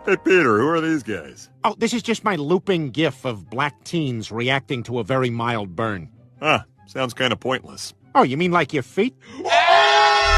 Hey, Peter, who are these guys? Oh, this is just my looping gif of black teens reacting to a very mild burn. Huh, sounds kind of pointless. Oh, you mean like your feet?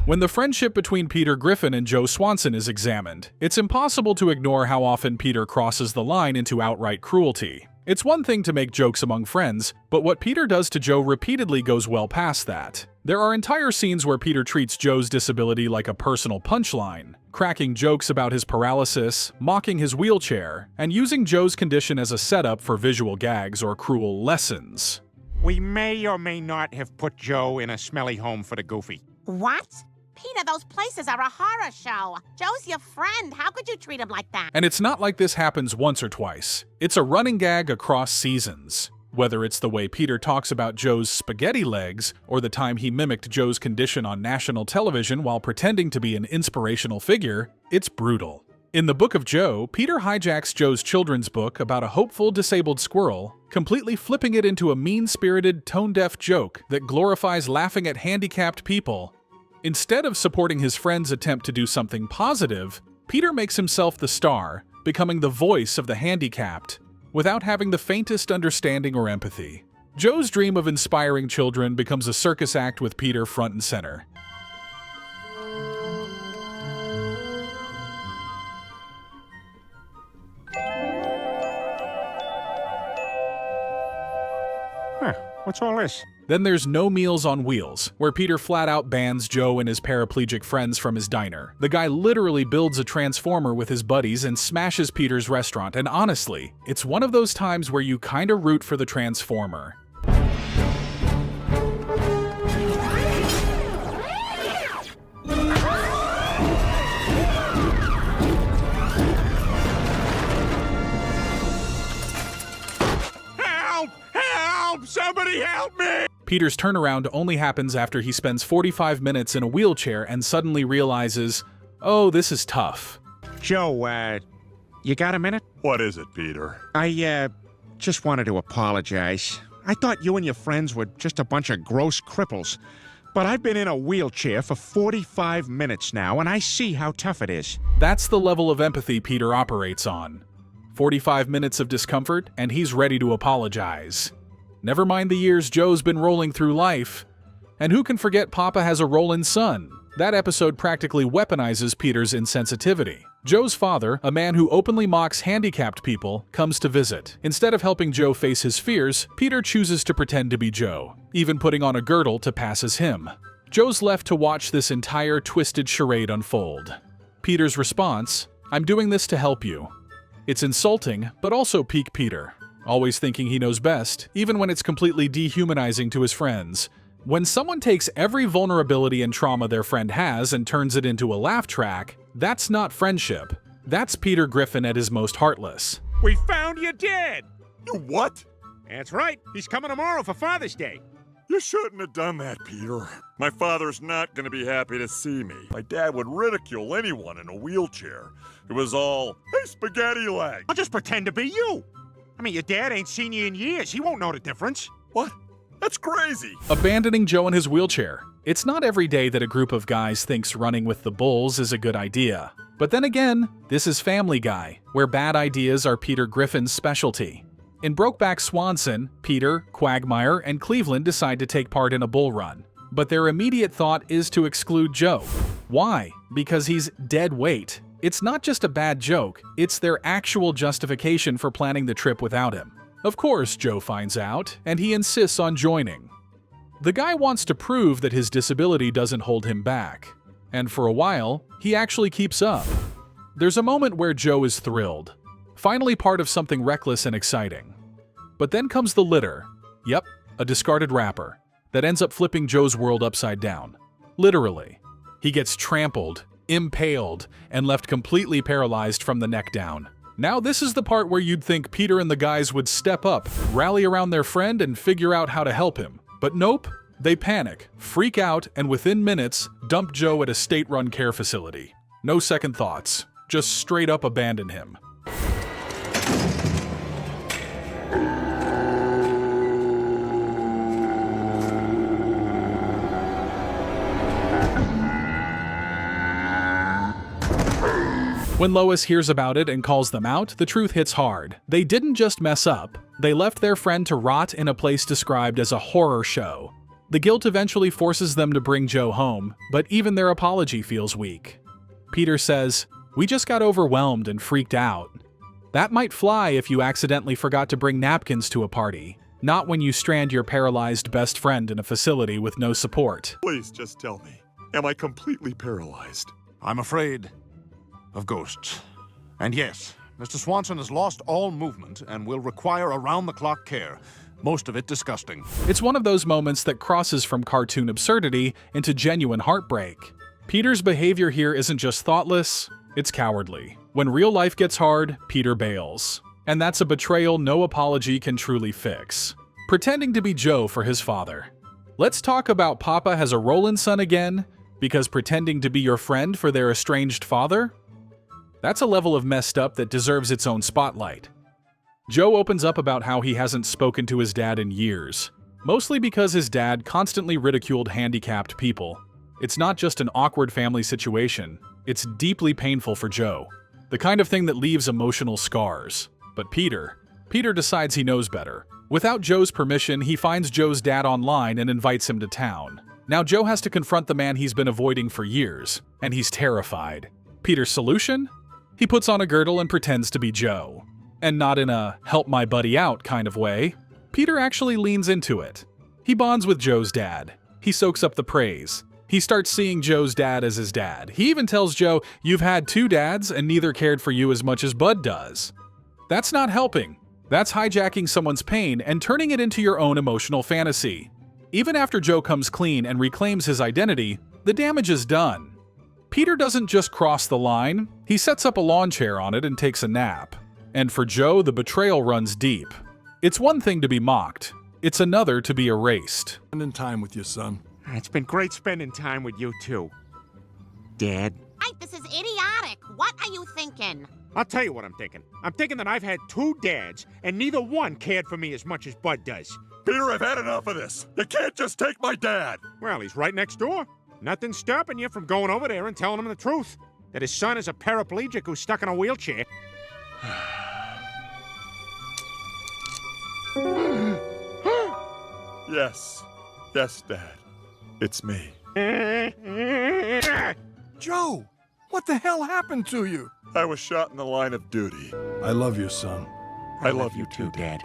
When the friendship between Peter Griffin and Joe Swanson is examined, it's impossible to ignore how often Peter crosses the line into outright cruelty. It's one thing to make jokes among friends, but what Peter does to Joe repeatedly goes well past that. There are entire scenes where Peter treats Joe's disability like a personal punchline, cracking jokes about his paralysis, mocking his wheelchair, and using Joe's condition as a setup for visual gags or cruel lessons. We may or may not have put Joe in a smelly home for the goofy. What? Peter, those places are a horror show. Joe's your friend. How could you treat him like that? And it's not like this happens once or twice. It's a running gag across seasons. Whether it's the way Peter talks about Joe's spaghetti legs, or the time he mimicked Joe's condition on national television while pretending to be an inspirational figure, it's brutal. In the Book of Joe, Peter hijacks Joe's children's book about a hopeful disabled squirrel, completely flipping it into a mean-spirited, tone-deaf joke that glorifies laughing at handicapped people. Instead of supporting his friend's attempt to do something positive, Peter makes himself the star, becoming the voice of the handicapped, without having the faintest understanding or empathy. Joe's dream of inspiring children becomes a circus act with Peter front and center. Huh, what's all this? Then there's No Meals on Wheels, where Peter flat out bans Joe and his paraplegic friends from his diner. The guy literally builds a transformer with his buddies and smashes Peter's restaurant, and honestly, it's one of those times where you kinda root for the transformer. Help! Help! Somebody help me! Peter's turnaround only happens after he spends 45 minutes in a wheelchair and suddenly realizes, oh, this is tough. Joe, you got a minute? What is it, Peter? I, just wanted to apologize. I thought you and your friends were just a bunch of gross cripples. But I've been in a wheelchair for 45 minutes now, and I see how tough it is. That's the level of empathy Peter operates on. 45 minutes of discomfort, and he's ready to apologize. Never mind the years Joe's been rolling through life. And who can forget Papa has a rollin' son? That episode practically weaponizes Peter's insensitivity. Joe's father, a man who openly mocks handicapped people, comes to visit. Instead of helping Joe face his fears, Peter chooses to pretend to be Joe, even putting on a girdle to pass as him. Joe's left to watch this entire twisted charade unfold. Peter's response, "I'm doing this to help you." It's insulting, but also pique Peter, always thinking he knows best, even when it's completely dehumanizing to his friends. When someone takes every vulnerability and trauma their friend has and turns it into a laugh track, that's not friendship. That's Peter Griffin at his most heartless. We found your dad! You what? That's right. He's coming tomorrow for Father's Day. You shouldn't have done that, Peter. My father's not going to be happy to see me. My dad would ridicule anyone in a wheelchair. It was all, hey, spaghetti leg. I'll just pretend to be you. I mean, your dad ain't seen you in years. He won't know the difference. What? That's crazy. Abandoning Joe in his wheelchair. It's not every day that a group of guys thinks running with the bulls is a good idea. But then again, this is Family Guy, where bad ideas are Peter Griffin's specialty. In Brokeback Swanson, Peter, Quagmire, and Cleveland decide to take part in a bull run. But their immediate thought is to exclude Joe. Why? Because he's dead weight. It's not just a bad joke, it's their actual justification for planning the trip without him. Of course, Joe finds out, and he insists on joining. The guy wants to prove that his disability doesn't hold him back. And for a while, he actually keeps up. There's a moment where Joe is thrilled, finally part of something reckless and exciting. But then comes the litter. Yep, a discarded wrapper that ends up flipping Joe's world upside down. Literally. He gets trampled, impaled, and left completely paralyzed from the neck down. Now this is the part where you'd think Peter and the guys would step up, rally around their friend, and figure out how to help him. But nope, they panic, freak out, and within minutes, dump Joe at a state-run care facility. No second thoughts, just straight up abandon him. When Lois hears about it and calls them out, the truth hits hard. They didn't just mess up, they left their friend to rot in a place described as a horror show. The guilt eventually forces them to bring Joe home, but even their apology feels weak. Peter says, "We just got overwhelmed and freaked out." That might fly if you accidentally forgot to bring napkins to a party, not when you strand your paralyzed best friend in a facility with no support. Please just tell me, am I completely paralyzed? I'm afraid of ghosts. And yes, Mr. Swanson has lost all movement and will require around-the-clock care, most of it disgusting. It's one of those moments that crosses from cartoon absurdity into genuine heartbreak. Peter's behavior here isn't just thoughtless, it's cowardly. When real life gets hard, Peter bails. And that's a betrayal no apology can truly fix. Pretending to be Joe for his father. Let's talk about Papa has a Roland son again, because pretending to be your friend for their estranged father? That's a level of messed up that deserves its own spotlight. Joe opens up about how he hasn't spoken to his dad in years, mostly because his dad constantly ridiculed handicapped people. It's not just an awkward family situation, it's deeply painful for Joe. The kind of thing that leaves emotional scars. But Peter decides he knows better. Without Joe's permission, he finds Joe's dad online and invites him to town. Now Joe has to confront the man he's been avoiding for years, and he's terrified. Peter's solution? He puts on a girdle and pretends to be Joe. And not in a help my buddy out kind of way. Peter actually leans into it. He bonds with Joe's dad. He soaks up the praise. He starts seeing Joe's dad as his dad. He even tells Joe, "You've had two dads and neither cared for you as much as Bud does." That's not helping. That's hijacking someone's pain and turning it into your own emotional fantasy. Even after Joe comes clean and reclaims his identity, the damage is done. Peter doesn't just cross the line, he sets up a lawn chair on it and takes a nap. And for Joe, the betrayal runs deep. It's one thing to be mocked, it's another to be erased. Spending time with your son. It's been great spending time with you too, Dad. This is idiotic. What are you thinking? I'll tell you what I'm thinking. I'm thinking that I've had two dads, and neither one cared for me as much as Bud does. Peter, I've had enough of this. You can't just take my dad. Well, he's right next door. Nothing's stopping you from going over there and telling him the truth. That his son is a paraplegic who's stuck in a wheelchair. Yes. Yes, Dad. It's me. Joe, what the hell happened to you? I was shot in the line of duty. I love you, son. I love you too, Dad.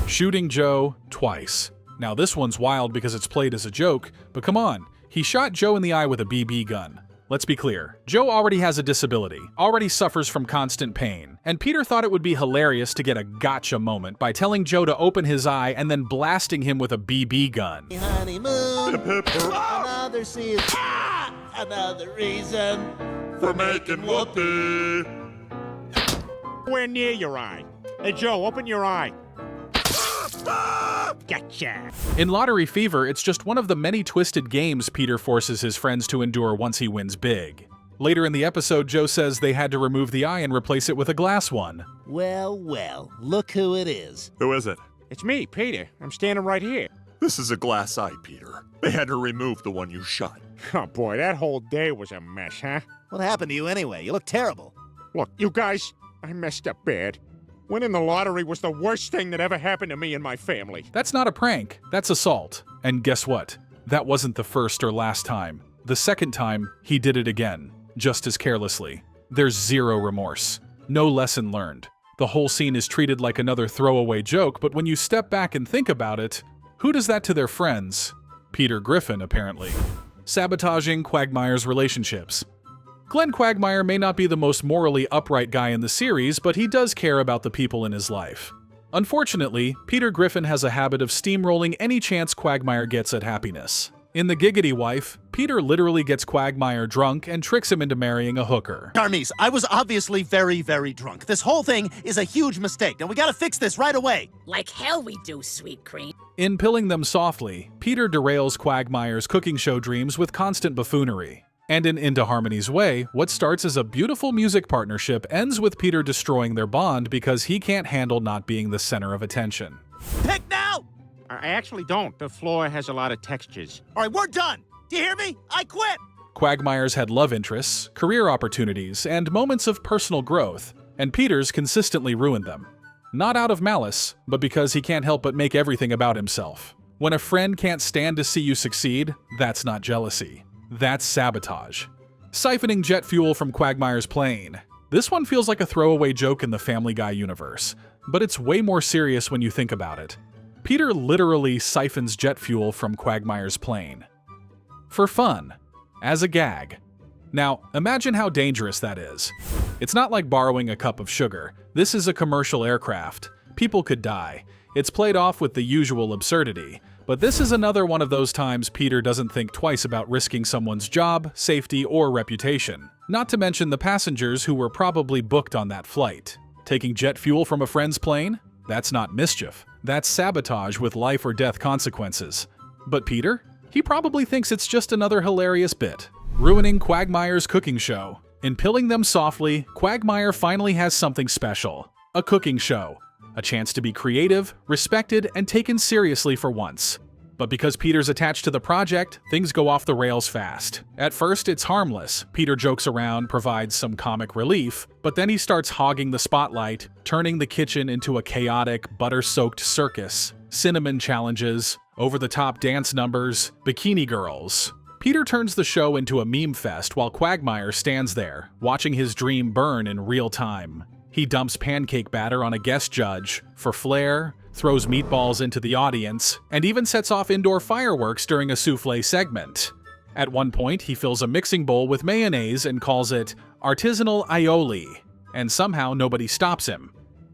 Shooting Joe twice. Now this one's wild because it's played as a joke, but come on, he shot Joe in the eye with a BB gun. Let's be clear, Joe already has a disability, already suffers from constant pain, and Peter thought it would be hilarious to get a gotcha moment by telling Joe to open his eye and then blasting him with a BB gun. Honeymoon, Hip, hip, hip. another season, another reason For making whoopee. Nowhere near your eye. Hey, Joe, open your eye. Gotcha. In Lottery Fever, it's just one of the many twisted games Peter forces his friends to endure once he wins big. Later in the episode, Joe says they had to remove the eye and replace it with a glass one. Well, well, look who it is. Who is it? It's me, Peter. I'm standing right here. This is a glass eye, Peter. They had to remove the one you shot. Oh, boy, that whole day was a mess, huh? What happened to you anyway? You look terrible. Look, you guys, I messed up bad. Winning the lottery was the worst thing that ever happened to me and my family. That's not a prank, that's assault. And guess what? That wasn't the first or last time. The second time, he did it again, just as carelessly. There's zero remorse. No lesson learned. The whole scene is treated like another throwaway joke, but when you step back and think about it, who does that to their friends? Peter Griffin, apparently. Sabotaging Quagmire's relationships. Glenn Quagmire may not be the most morally upright guy in the series, but he does care about the people in his life. Unfortunately, Peter Griffin has a habit of steamrolling any chance Quagmire gets at happiness. In The Giggity Wife, Peter literally gets Quagmire drunk and tricks him into marrying a hooker. Charmise, I was obviously very, very drunk. This whole thing is a huge mistake, and we gotta fix this right away. Like hell we do, sweet cream. In Pilling Them Softly, Peter derails Quagmire's cooking show dreams with constant buffoonery. And in Into Harmony's Way, what starts as a beautiful music partnership ends with Peter destroying their bond because he can't handle not being the center of attention. Pick now! I actually don't. The floor has a lot of textures. All right, we're done. Do you hear me? I quit! Quagmires had love interests, career opportunities, and moments of personal growth, and Peter's consistently ruined them. Not out of malice, but because he can't help but make everything about himself. When a friend can't stand to see you succeed, that's not jealousy. That's sabotage. Siphoning jet fuel from Quagmire's plane. This one feels like a throwaway joke in the Family Guy universe, but it's way more serious when you think about it. Peter literally siphons jet fuel from Quagmire's plane. For fun. As a gag. Now, imagine how dangerous that is. It's not like borrowing a cup of sugar. This is a commercial aircraft. People could die. It's played off with the usual absurdity. But this is another one of those times Peter doesn't think twice about risking someone's job, safety, or reputation. Not to mention the passengers who were probably booked on that flight. Taking jet fuel from a friend's plane? That's not mischief. That's sabotage with life or death consequences. But Peter? He probably thinks it's just another hilarious bit. Ruining Quagmire's cooking show. In Pilling Them Softly, Quagmire finally has something special. A cooking show. A chance to be creative, respected, and taken seriously for once. But because Peter's attached to the project, things go off the rails fast. At first, it's harmless. Peter jokes around, provides some comic relief, but then he starts hogging the spotlight, turning the kitchen into a chaotic, butter-soaked circus. Cinnamon challenges, over-the-top dance numbers, bikini girls. Peter turns the show into a meme fest while Quagmire stands there, watching his dream burn in real time. He dumps pancake batter on a guest judge for flair, throws meatballs into the audience, and even sets off indoor fireworks during a souffle segment. At one point, he fills a mixing bowl with mayonnaise and calls it artisanal aioli, and somehow nobody stops him.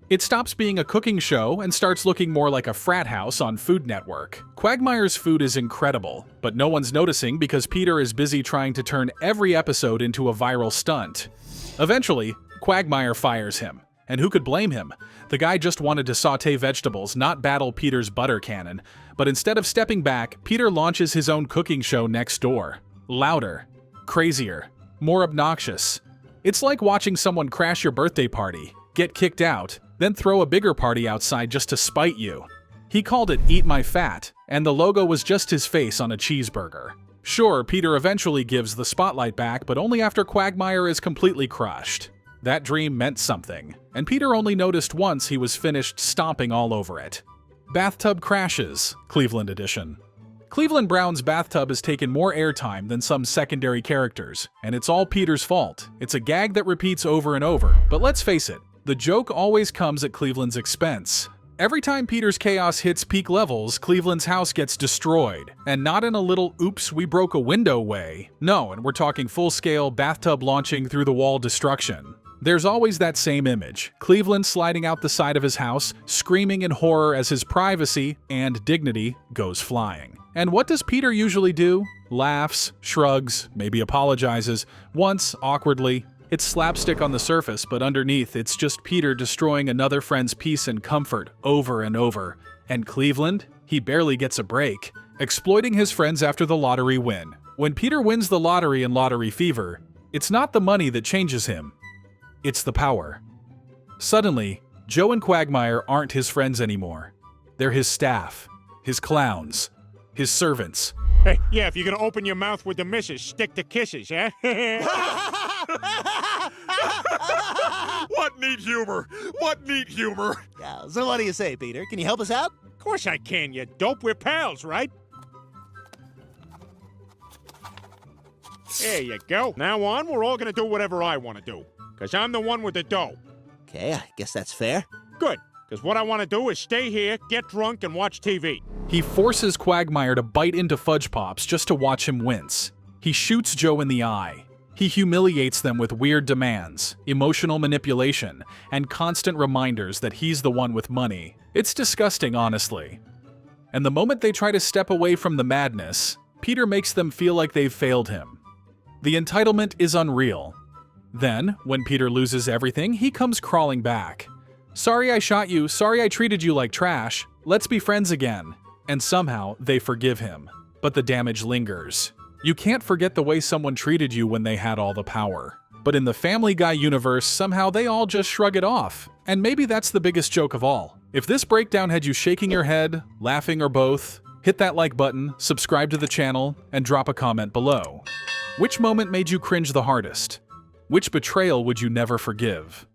It stops being a cooking show and starts looking more like a frat house on Food Network. Quagmire's food is incredible, but no one's noticing because Peter is busy trying to turn every episode into a viral stunt. Eventually, Quagmire fires him. And who could blame him? The guy just wanted to saute vegetables, not battle Peter's butter cannon. But instead of stepping back, Peter launches his own cooking show next door. Louder, crazier, more obnoxious. It's like watching someone crash your birthday party, get kicked out, then throw a bigger party outside just to spite you. He called it Eat My Fat, and the logo was just his face on a cheeseburger. Sure, Peter eventually gives the spotlight back, but only after Quagmire is completely crushed. That dream meant something, and Peter only noticed once he was finished stomping all over it. Bathtub Crashes, Cleveland edition. Cleveland Brown's bathtub has taken more airtime than some secondary characters, and it's all Peter's fault. It's a gag that repeats over and over, but let's face it, the joke always comes at Cleveland's expense. Every time Peter's chaos hits peak levels, Cleveland's house gets destroyed. And not in a little oops, we broke a window way. No, and we're talking full-scale bathtub launching through the wall destruction. There's always that same image, Cleveland sliding out the side of his house, screaming in horror as his privacy and dignity goes flying. And what does Peter usually do? Laughs, shrugs, maybe apologizes, once awkwardly. It's slapstick on the surface, but underneath it's just Peter destroying another friend's peace and comfort over and over. And Cleveland? He barely gets a break, exploiting his friends after the lottery win. When Peter wins the lottery in Lottery Fever, it's not the money that changes him. It's the power. Suddenly, Joe and Quagmire aren't his friends anymore. They're his staff, his clowns, his servants. Hey, yeah, if you're gonna open your mouth with the missus, stick to kisses, huh? What neat humor! What neat humor! Yeah, so what do you say, Peter? Can you help us out? Of course I can, you dope. We're pals, right? There you go. Now on, we're all gonna do whatever I want to do. Because I'm the one with the dough. Okay, I guess that's fair. Good, because what I want to do is stay here, get drunk, and watch TV. He forces Quagmire to bite into Fudge Pops just to watch him wince. He shoots Joe in the eye. He humiliates them with weird demands, emotional manipulation, and constant reminders that he's the one with money. It's disgusting, honestly. And the moment they try to step away from the madness, Peter makes them feel like they've failed him. The entitlement is unreal. Then, when Peter loses everything, he comes crawling back. Sorry I shot you, sorry I treated you like trash, let's be friends again. And somehow, they forgive him. But the damage lingers. You can't forget the way someone treated you when they had all the power. But in the Family Guy universe, somehow they all just shrug it off. And maybe that's the biggest joke of all. If this breakdown had you shaking your head, laughing, or both, Hit that like button, subscribe to the channel, and drop a comment below. Which moment made you cringe the hardest? Which betrayal would you never forgive?